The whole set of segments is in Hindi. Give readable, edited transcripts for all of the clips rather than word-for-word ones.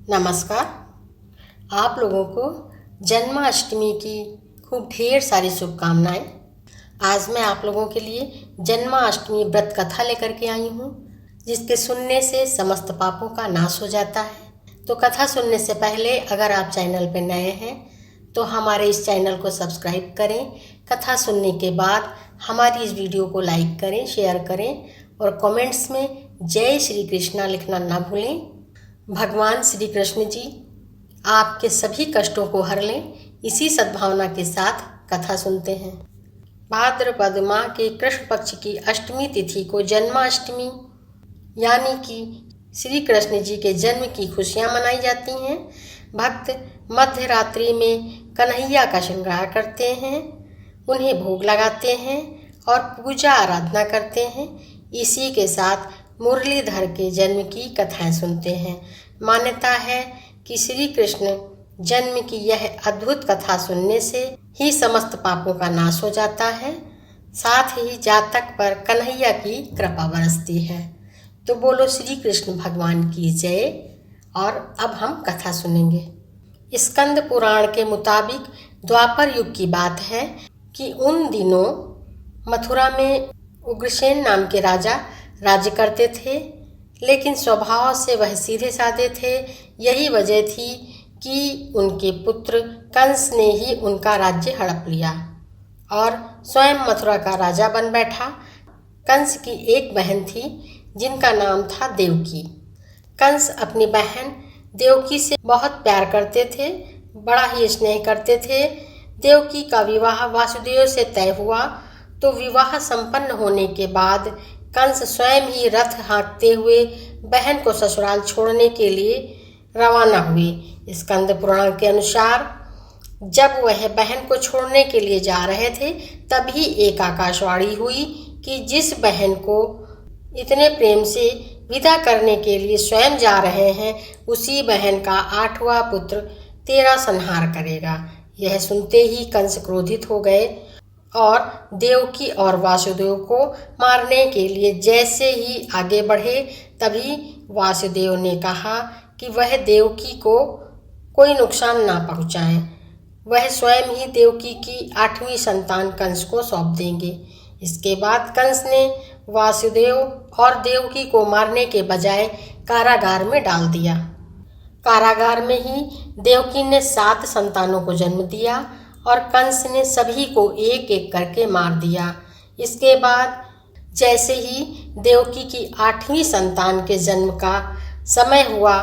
नमस्कार। आप लोगों को जन्माष्टमी की खूब ढेर सारी शुभकामनाएं। आज मैं आप लोगों के लिए जन्माष्टमी व्रत कथा लेकर के आई हूँ, जिसके सुनने से समस्त पापों का नाश हो जाता है। तो कथा सुनने से पहले अगर आप चैनल पर नए हैं तो हमारे इस चैनल को सब्सक्राइब करें। कथा सुनने के बाद हमारी इस वीडियो को लाइक करें, शेयर करें और कमेंट्स में जय श्री कृष्णा लिखना ना भूलें। भगवान श्री कृष्ण जी आपके सभी कष्टों को हर लें, इसी सद्भावना के साथ कथा सुनते हैं। भाद्रपद माह के कृष्ण पक्ष की अष्टमी तिथि को जन्माष्टमी यानी कि श्री कृष्ण जी के जन्म की खुशियां मनाई जाती हैं। भक्त मध्य रात्रि में कन्हैया का श्रृंगार करते हैं, उन्हें भोग लगाते हैं और पूजा आराधना करते हैं। इसी के साथ मुरलीधर के जन्म की कथाएं सुनते हैं। मान्यता है कि श्री कृष्ण जन्म की यह अद्भुत कथा सुनने से ही समस्त पापों का नाश हो जाता है, साथ ही जातक पर कन्हैया की कृपा बरसती है। तो बोलो श्री कृष्ण भगवान की जय। और अब हम कथा सुनेंगे। स्कंद पुराण के मुताबिक द्वापर युग की बात है कि उन दिनों मथुरा में उग्रसेन नाम के राजा राज्य करते थे, लेकिन स्वभाव से वह सीधे साधे थे। यही वजह थी कि उनके पुत्र कंस ने ही उनका राज्य हड़प लिया और स्वयं मथुरा का राजा बन बैठा। कंस की एक बहन थी जिनका नाम था देवकी। कंस अपनी बहन देवकी से बहुत प्यार करते थे, बड़ा ही स्नेह करते थे। देवकी का विवाह वासुदेव से तय हुआ तो विवाह संपन्न होने के बाद कंस स्वयं ही रथ हाँकते हुए बहन को ससुराल छोड़ने के लिए रवाना हुए। स्कंद पुराण के अनुसार जब वह बहन को छोड़ने के लिए जा रहे थे, तभी एक आकाशवाणी हुई कि जिस बहन को इतने प्रेम से विदा करने के लिए स्वयं जा रहे हैं, उसी बहन का 8वां पुत्र तेरा संहार करेगा। यह सुनते ही कंस क्रोधित हो गए और देवकी और वासुदेव को मारने के लिए जैसे ही आगे बढ़े, तभी वासुदेव ने कहा कि वह देवकी को कोई नुकसान ना पहुंचाएं। वह स्वयं ही देवकी की 8वीं संतान कंस को सौंप देंगे। इसके बाद कंस ने वासुदेव और देवकी को मारने के बजाय कारागार में डाल दिया। कारागार में ही देवकी ने 7 संतानों को जन्म दिया और कंस ने सभी को एक एक करके मार दिया। इसके बाद जैसे ही देवकी की 8वीं संतान के जन्म का समय हुआ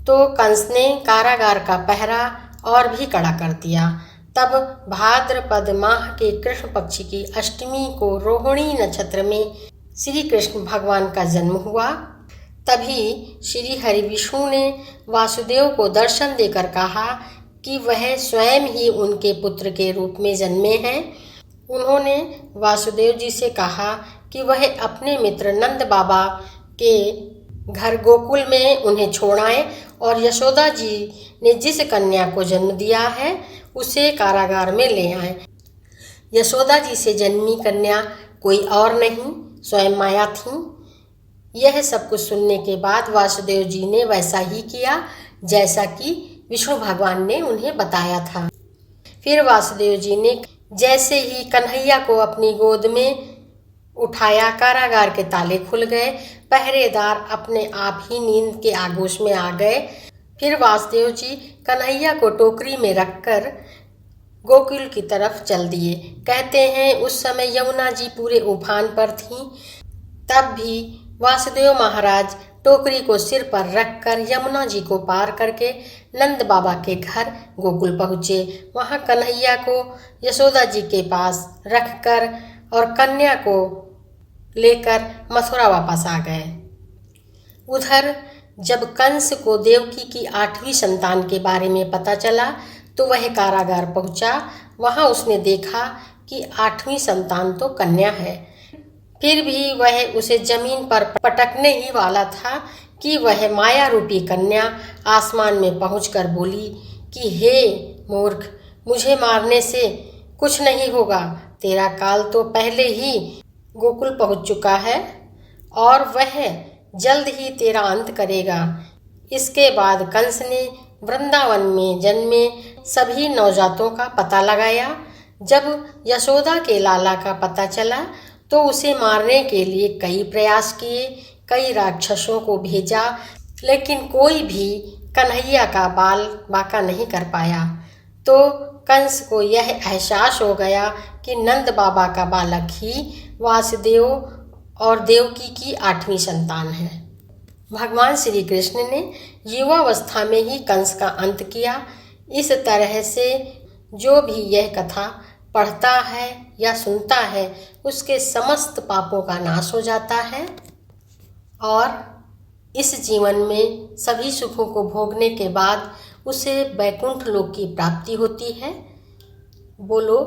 तो कंस ने कारागार का पहरा और भी कड़ा कर दिया। तब भाद्रपद माह के कृष्ण पक्ष की अष्टमी को रोहिणी नक्षत्र में श्री कृष्ण भगवान का जन्म हुआ। तभी श्री हरि विष्णु ने वासुदेव को दर्शन देकर कहा कि वह स्वयं ही उनके पुत्र के रूप में जन्मे हैं। उन्होंने वासुदेव जी से कहा कि वह अपने मित्र नंद बाबा के घर गोकुल में उन्हें छोड़ाएं और यशोदा जी ने जिस कन्या को जन्म दिया है उसे कारागार में ले आएं। यशोदा जी से जन्मी कन्या कोई और नहीं, स्वयं माया थी। यह सब कुछ सुनने के बाद वासुदेव जी ने वैसा ही किया जैसा कि विष्णु भगवान ने उन्हें बताया था। फिर वासुदेव जी ने जैसे ही कन्हैया को अपनी गोद में उठाया, कारागार के ताले खुल गए। पहरेदार अपने आप ही नींद के आगोश में आ गए। फिर वासुदेव जी कन्हैया को टोकरी में रखकर गोकुल की तरफ चल दिए। कहते हैं उस समय यमुना जी पूरे उफान पर थीं। तब भी वासुदेव महाराज टोकरी को सिर पर रखकर यमुना जी को पार करके नंद बाबा के घर गोकुल पहुँचे। वहाँ कन्हैया को यशोदा जी के पास रखकर और कन्या को लेकर मथुरा वापस आ गए। उधर जब कंस को देवकी की 8वीं संतान के बारे में पता चला तो वह कारागार पहुँचा। वहाँ उसने देखा कि 8वीं संतान तो कन्या है। फिर भी वह उसे जमीन पर पटकने ही वाला था कि वह माया रूपी कन्या आसमान में पहुंचकर बोली कि हे मूर्ख, मुझे मारने से कुछ नहीं होगा। तेरा काल तो पहले ही गोकुल पहुंच चुका है और वह जल्द ही तेरा अंत करेगा। इसके बाद कंस ने वृंदावन में जन्मे सभी नवजातों का पता लगाया। जब यशोदा के लाला का पता चला तो उसे मारने के लिए कई प्रयास किए, कई राक्षसों को भेजा, लेकिन कोई भी कन्हैया का बाल बांका नहीं कर पाया। तो कंस को यह एहसास हो गया कि नंद बाबा का बालक ही वासुदेव और देवकी की 8वीं संतान है। भगवान श्री कृष्ण ने युवावस्था में ही कंस का अंत किया। इस तरह से जो भी यह कथा पढ़ता है या सुनता है उसके समस्त पापों का नाश हो जाता है और इस जीवन में सभी सुखों को भोगने के बाद उसे वैकुंठ लोक की प्राप्ति होती है। बोलो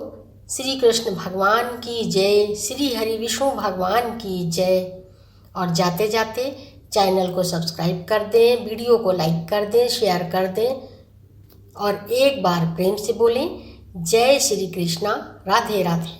श्री कृष्ण भगवान की जय, श्री हरि विष्णु भगवान की जय। और जाते जाते चैनल को सब्सक्राइब कर दें, वीडियो को लाइक कर दें, शेयर कर दें और एक बार प्रेम से बोलें जय श्री कृष्णा, राधे राधे।